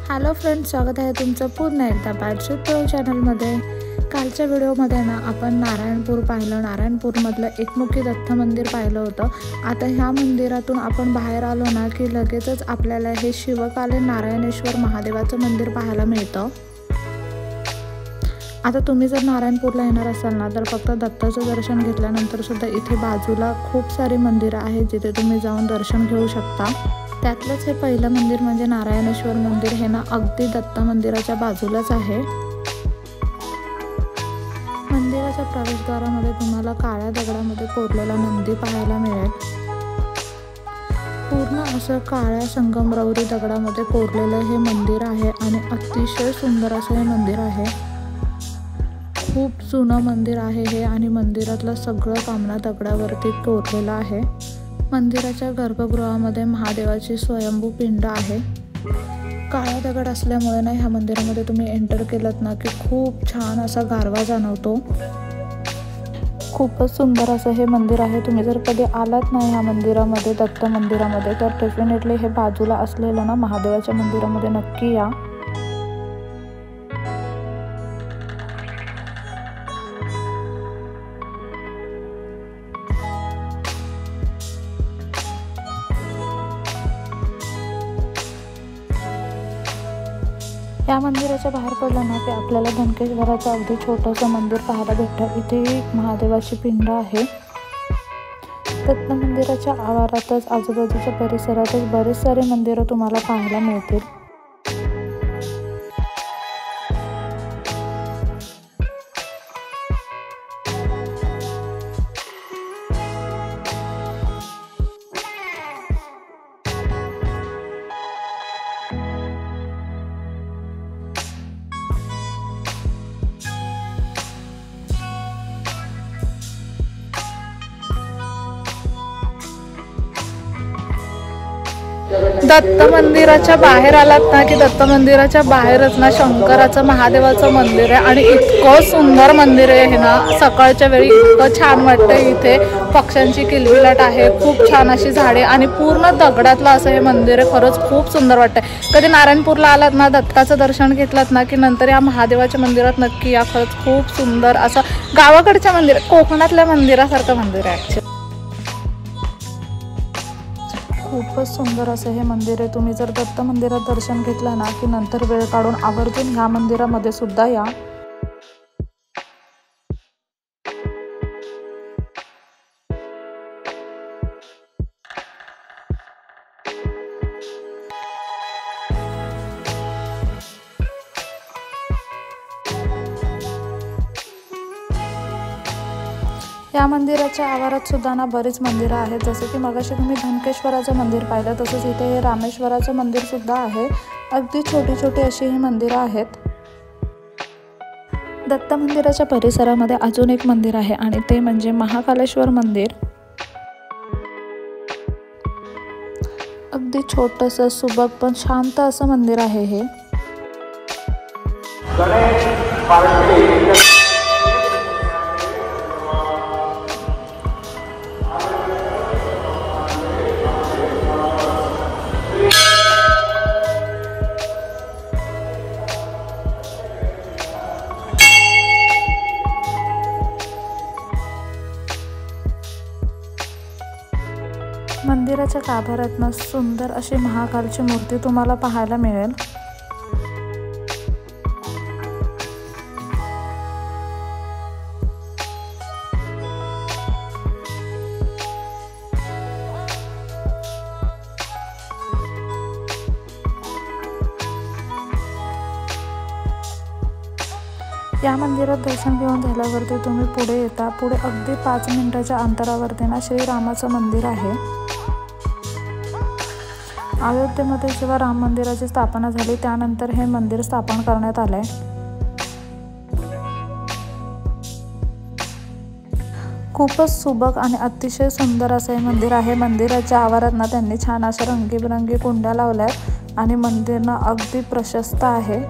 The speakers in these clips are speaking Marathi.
हॅलो फ्रेंड्स, स्वागत आहे तुमचं पुन्हा एकदा बाजू तो चॅनलमध्ये। कालच्या व्हिडिओमध्ये ना आपण नारायणपूर पाहिलं। नारायणपूरमधलं एकमुखी दत्त मंदिर पाहिलं होतं। आता ह्या मंदिरातून आपण बाहेर आलो ना की लगेचच आपल्याला हे शिवकालीन नारायणेश्वर महादेवाचं मंदिर पाहायला मिळतं। आता तुम्ही जर नारायणपूरला येणार असाल ना तर फक्त दत्ताचं दर्शन घेतल्यानंतर सुद्धा इथे बाजूला खूप सारी मंदिरं आहेत जिथे तुम्ही जाऊन दर्शन घेऊ शकता। त्यातलंच हे पहिलं मंदिर म्हणजे नारायणेश्वर मंदिर हे ना अगदी दत्त मंदिराच्या बाजूलाच आहे। मंदिराच्या प्रवेशद्वारामध्ये तुम्हाला काळ्या दगडामध्ये कोरलेला नंदी पाहायला मिळेल। पूर्ण असं काळ्या संगमरवरी दगडामध्ये कोरलेलं हे मंदिर आहे आणि अतिशय सुंदर असं हे मंदिर आहे। खूप जुनं मंदिर आहे हे आणि मंदिरातलं सगळं कामना दगडावरती कोरलेलं आहे। मंदिराच्या गर्भगृहामध्ये महादेवाची स्वयंभू पिंड आहे। काळा दगड असल्यामुळे ना ह्या मंदिरामध्ये तुम्ही एंटर केलात ना की खूप छान असा गारवा जाणवतो। खूपच सुंदर असं हे मंदिर आहे। तुम्ही जर कधी आलात ना ह्या मंदिरामध्ये, दत्त मंदिरामध्ये, तर डेफिनेटली हे बाजूला असलेलं ना महादेवाच्या मंदिरामध्ये नक्की या। या मंदिराच्या बाहेर पडलं ना की आपल्याला धनकेश्वराचं अगदी छोटंसं मंदिर पाहायला भेटतं। इथे महादेवाची पिंड आहे। दत्त मंदिराच्या आवारातच आजूबाजूच्या परिसरातच बरेच सारे मंदिरं तुम्हाला पाहायला मिळतील। दत्त मंदिराच्या बाहेर आलात ना की दत्त मंदिराच्या बाहेरच ना शंकराचं महादेवाचं मंदिर आहे आणि इतकं सुंदर मंदिर आहे हे ना। सकाळच्या वेळी इतकं छान वाटतं। इथे पक्ष्यांची किलबिलाट आहे, खूप छान अशी झाडे आणि पूर्ण दगडातलं असं हे मंदिर आहे। खरंच खूप सुंदर वाटतंय। कधी नारायणपूरला आलात ना, दत्ताचं दर्शन घेतलात ना की नंतर या महादेवाच्या मंदिरात नक्की या। खरंच खूप सुंदर असं गावाकडच्या मंदिर, कोकणातल्या मंदिरासारखं मंदिर आहे। खूपच सुंदर असं हे मंदिर आहे। तुम्ही जर दत्त मंदिरात दर्शन घेतलं ना की नंतर वेळ काढून आवर्जून ह्या मंदिरामध्ये सुद्धा या। या मंदिराच्या आवारात सुद्धा ना बरीच मंदिरं आहेत। जसे की मगाशी तुम्ही धनकेश्वराचं मंदिर पाहिलं, तसंच इथे हे रामेश्वराचं मंदिर सुद्धा आहे। अगदी छोटी छोटी अशी ही मंदिरं आहेत। दत्त मंदिराच्या परिसरामध्ये अजून एक मंदिर आहे आणि ते म्हणजे महाकालेश्वर मंदिर। अगदी छोटंसं सुबक पण शांत असं मंदिर आहे हे। मंदिराच्या गाभाऱ्यातनं सुंदर अशी महाकालची मूर्ती तुम्हाला पाहायला मिळेल। या मंदिरात दर्शन घेऊन झाल्यावरती तुम्ही पुढे येता। पुढे अगदी 5 मिनिटाच्या अंतरावरती ना श्रीरामाचं मंदिर आहे। अयोध्येमध्ये जेव्हा राम मंदिराची स्थापना झाली त्यानंतर हे मंदिर स्थापन करण्यात आलंय। खूपच सुबक आणि अतिशय सुंदर असं हे मंदिर आहे। मंदिराच्या आवारात ना त्यांनी छान अशा रंगीबेरंगी कुंड्या लावल्यात आणि मंदिर ना अगदी प्रशस्त आहे।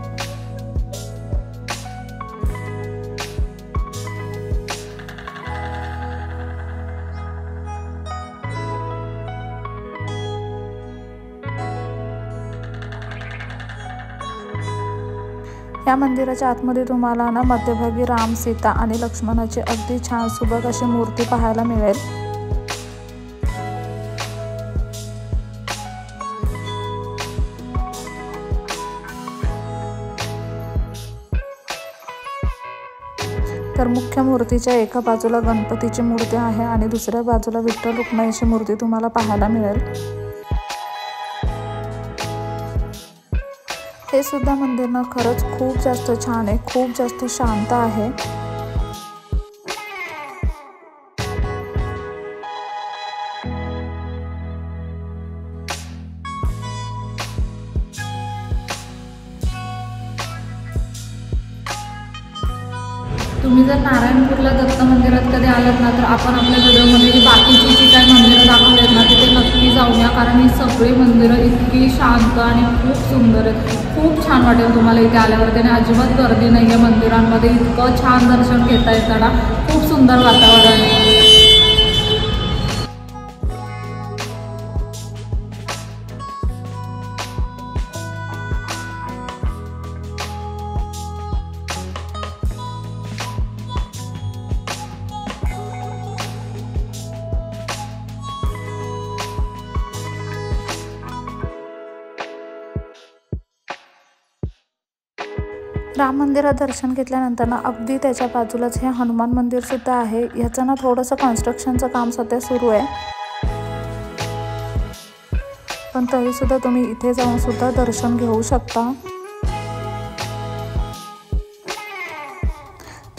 या मंदिराच्या आतमध्ये तुम्हाला ना मध्यभागी राम, सीता आणि लक्ष्मणाची अगदी छान सुबक अशी मूर्ती पाहायला मिळेल। तर मुख्य मूर्तीच्या एका बाजूला गणपतीची मूर्ती आहे आणि दुसऱ्या बाजूला विठ्ठल रुक्माईची मूर्ती तुम्हाला पाहायला मिळेल। हे सुद्धा मंदिर ना खरंच खूप जास्त छान आहे, खूप जास्त शांत आहे। तुम्ही जर नारायणपूरला दत्त मंदिरात कधी आलात ना तर आपण आपल्या व्हिडिओमध्ये ही बाकीची जी काही मंदिरं दाखवली ना तिथे नक्की जाऊन या, कारण ही सगळी मंदिरं इतकी शांत आणि खूप सुंदर आहेत। खूप छान वाटेल तुम्हाला इथे आल्यावर, त्याने अजिबात गर्दी नाही आहे मंदिरांमध्ये, इतकं छान दर्शन घेता येतं ना, खूप सुंदर वातावरण आहे। राम मंदिरात दर्शन घेतल्यानंतर ना अगदी त्याच्या बाजूलाच हे हनुमान मंदिर सुद्धा आहे। ह्याचं ना थोडंसं कन्स्ट्रक्शनचं काम सध्या सुरू आहे, पण तरी सुद्धा तुम्ही इथे जाऊन सुद्धा दर्शन घेऊ शकता।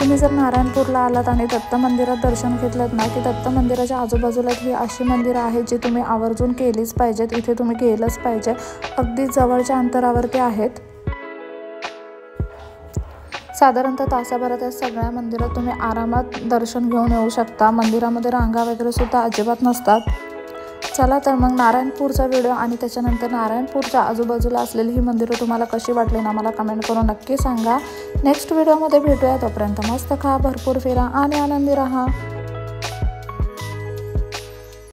तुम्ही जर नारायणपूरला आलात आणि दत्त मंदिरात दर्शन घेतलं ना की दत्त मंदिराच्या आजूबाजूला ही अशी मंदिरं आहेत जी तुम्ही आवर्जून केलीच पाहिजेत, इथे तुम्ही गेलंच पाहिजे, अगदी जवळच्या अंतरावरती आहेत। साधारणतः तासाभरात या सगळ्या मंदिरात तुम्ही आरामात दर्शन घेऊन येऊ शकता। मंदिरामध्ये रांगा वगैरे सुद्धा अजिबात नसतात। चला तर मग नारायणपूरचा व्हिडिओ आणि त्याच्यानंतर नारायणपूरच्या आजूबाजूला असलेली ही मंदिरं तुम्हाला कशी वाटली ना मला कमेंट करून नक्की सांगा। नेक्स्ट व्हिडिओमध्ये भेटूया, तोपर्यंत मस्त खा, भरपूर फिरा आणि आनंदी राहा।